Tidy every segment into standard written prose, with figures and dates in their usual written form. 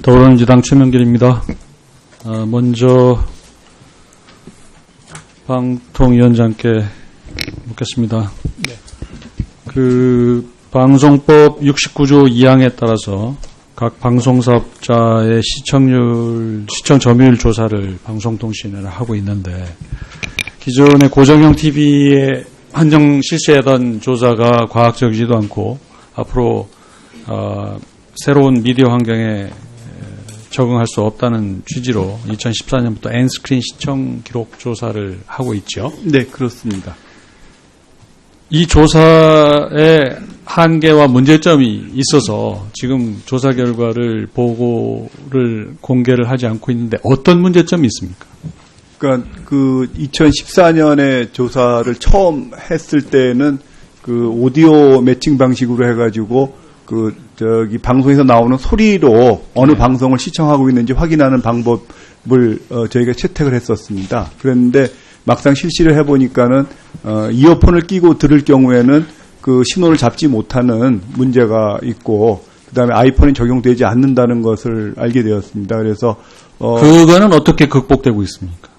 더불어민주당 최명길입니다. 먼저 방통위원장께 묻겠습니다. 네. 방송법 69조 2항에 따라서 각 방송사업자의 시청 점유율 조사를 방송통신을 하고 있는데, 기존의 고정형 TV에 한정 실시하던 조사가 과학적이지도 않고 앞으로 새로운 미디어 환경에 적응할 수 없다는 취지로 2014년부터 N스크린 시청 기록 조사를 하고 있죠. 네, 그렇습니다. 이 조사의 한계와 문제점이 있어서 지금 조사 결과를 보고를 공개를 하지 않고 있는데 어떤 문제점이 있습니까? 그러니까 2014년에 조사를 처음 했을 때는 오디오 매칭 방식으로 해가지고 방송에서 나오는 소리로 어느 방송을 시청하고 있는지 확인하는 방법을 저희가 채택을 했었습니다. 그런데 막상 실시를 해보니까는 이어폰을 끼고 들을 경우에는 그 신호를 잡지 못하는 문제가 있고, 그다음에 아이폰이 적용되지 않는다는 것을 알게 되었습니다. 그래서 그거는 어떻게 극복되고 있습니까?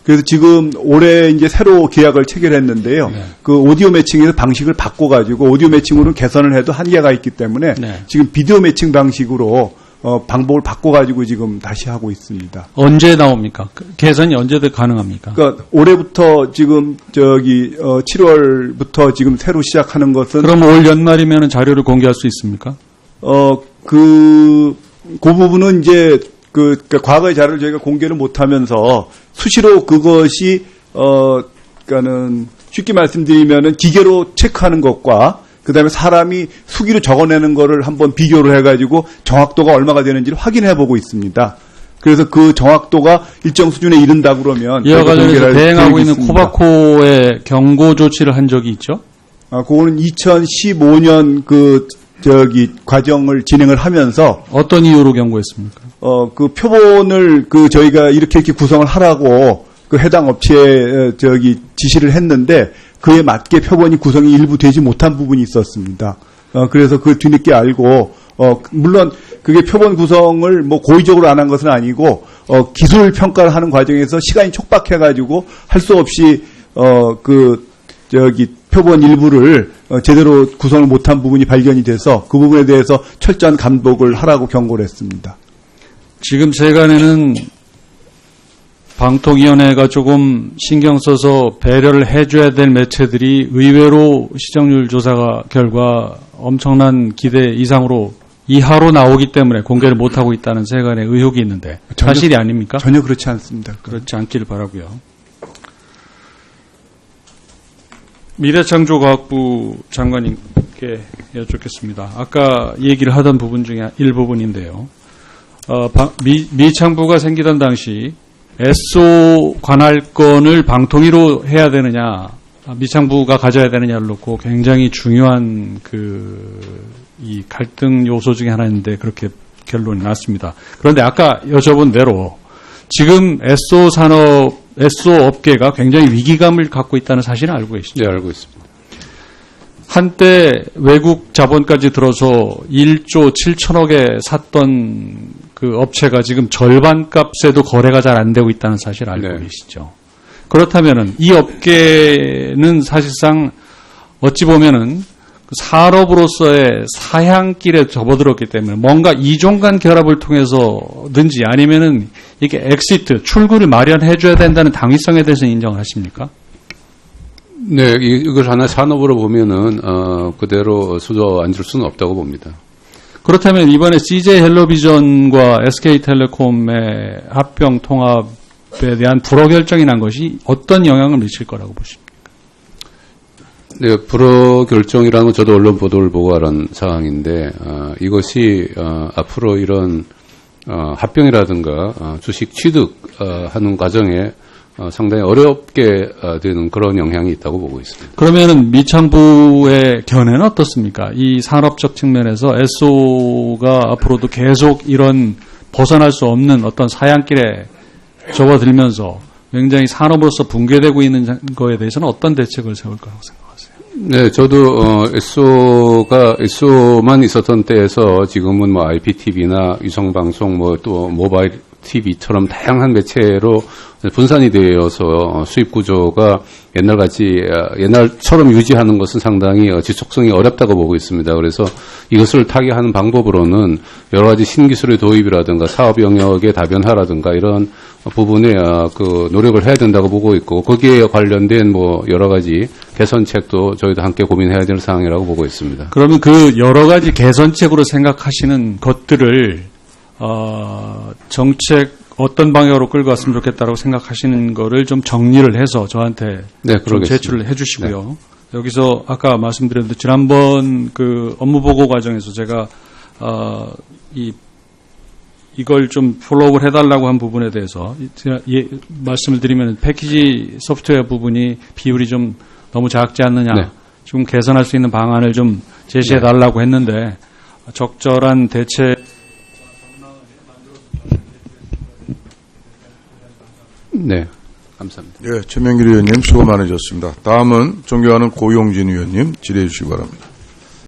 그래서 지금 올해 이제 새로 계약을 체결했는데요. 네. 그 오디오 매칭에서 방식을 바꿔가지고 오디오 매칭으로는 개선을 해도 한계가 있기 때문에 네. 지금 비디오 매칭 방식으로 방법을 바꿔가지고 지금 다시 하고 있습니다. 언제 나옵니까? 개선이 언제든 가능합니까? 그러니까 올해부터 지금 7월부터 지금 새로 시작하는 것은. 그럼 올 연말이면 자료를 공개할 수 있습니까? 그 부분은 이제 그러니까 과거의 자료를 저희가 공개를 못하면서 수시로 그것이 그러니까는 쉽게 말씀드리면은 기계로 체크하는 것과 그다음에 사람이 수기로 적어내는 거를 한번 비교를 해가지고 정확도가 얼마가 되는지를 확인해보고 있습니다. 그래서 그 정확도가 일정 수준에 이른다 그러면 이와 관련해서 대행하고 있는 코바코의 경고 조치를 한 적이 있죠? 그거는 2015년 과정을 진행을 하면서 어떤 이유로 경고했습니까? 그 표본을 저희가 이렇게 구성을 하라고 해당 업체에 지시를 했는데 그에 맞게 표본이 구성이 일부 되지 못한 부분이 있었습니다. 그래서 뒤늦게 알고 물론 그게 표본 구성을 고의적으로 안 한 것은 아니고 기술 평가를 하는 과정에서 시간이 촉박해가지고 할 수 없이 표본 일부를 제대로 구성을 못한 부분이 발견이 돼서 그 부분에 대해서 철저한 감독을 하라고 경고를 했습니다. 지금 세간에는 방통위원회가 조금 신경 써서 배려를 해줘야 될 매체들이 의외로 시청률 조사 결과 엄청난 기대 이하로 나오기 때문에 공개를 못하고 있다는 세간의 의혹이 있는데 사실이 아닙니까? 전혀 그렇지 않습니다. 그렇지 않기를 바라고요. 미래창조과학부 장관님께 여쭙겠습니다. 아까 얘기를 하던 부분 중에 일부분인데요. 미창부가 생기던 당시 SO 관할권을 방통위로 해야 되느냐, 미창부가 가져야 되느냐를 놓고 굉장히 중요한 이 갈등 요소 중에 하나인데 그렇게 결론이 났습니다. 그런데 아까 여쭤본 대로 지금 SO 업계가 굉장히 위기감을 갖고 있다는 사실은 알고 계시죠? 네, 알고 있습니다. 한때 외국 자본까지 들어서 1조 7천억에 샀던 그 업체가 지금 절반 값에도 거래가 잘 안 되고 있다는 사실 알고 네. 계시죠? 그렇다면은 이 업계는 사실상 어찌 보면은 산업으로서의 사향길에 접어들었기 때문에 뭔가 이종 간 결합을 통해서든지 아니면은 이게 엑시트, 출구를 마련해줘야 된다는 당위성에 대해서 인정을 하십니까? 네, 이걸 하나 산업으로 보면은, 그대로 주저앉을 수는 없다고 봅니다. 그렇다면 이번에 CJ 헬로비전과 SK텔레콤의 합병 통합에 대한 불허 결정이 난 것이 어떤 영향을 미칠 거라고 보십니까? 네, 불허 결정이라는 건 저도 언론 보도를 보고 알은 상황인데, 이것이, 앞으로 이런, 합병이라든가, 주식 취득하는 과정에 상당히 어렵게 되는 그런 영향이 있다고 보고 있습니다. 그러면은 미창부의 견해는 어떻습니까? 이 산업적 측면에서 SO가 앞으로도 계속 이런 벗어날 수 없는 어떤 사양길에 접어들면서 굉장히 산업으로서 붕괴되고 있는 거에 대해서는 어떤 대책을 세울 거라고 생각하세요? 네, 저도 SO만 있었던 때에서 지금은 뭐 IPTV나 위성방송 뭐 또 모바일 TV처럼 다양한 매체로 분산이 되어서 수입 구조가 옛날처럼 유지하는 것은 상당히 지속성이 어렵다고 보고 있습니다. 그래서 이것을 타개하는 방법으로는 여러 가지 신기술의 도입이라든가 사업 영역의 다변화라든가 이런 부분에 그 노력을 해야 된다고 보고 있고, 거기에 관련된 뭐 여러 가지 개선책도 저희도 함께 고민해야 될 사항이라고 보고 있습니다. 그러면 그 여러 가지 개선책으로 생각하시는 것들을 정책 어떤 방향으로 끌고 갔으면 좋겠다라고 생각하시는 거를 좀 정리를 해서 저한테 네, 좀 제출을 해주시고요. 네. 여기서 아까 말씀드렸는데 지난번 그 업무 보고 과정에서 제가 이걸 좀 폴로우를 해달라고 한 부분에 대해서 말씀을 드리면 패키지 소프트웨어 부분이 비율이 좀 너무 작지 않느냐. 네. 좀 개선할 수 있는 방안을 좀 제시해달라고 했는데 적절한 대책. 네, 감사합니다. 예, 최명길 의원님 수고 많으셨습니다. 다음은 존경하는 고용진 의원님 질의해 주시기 바랍니다.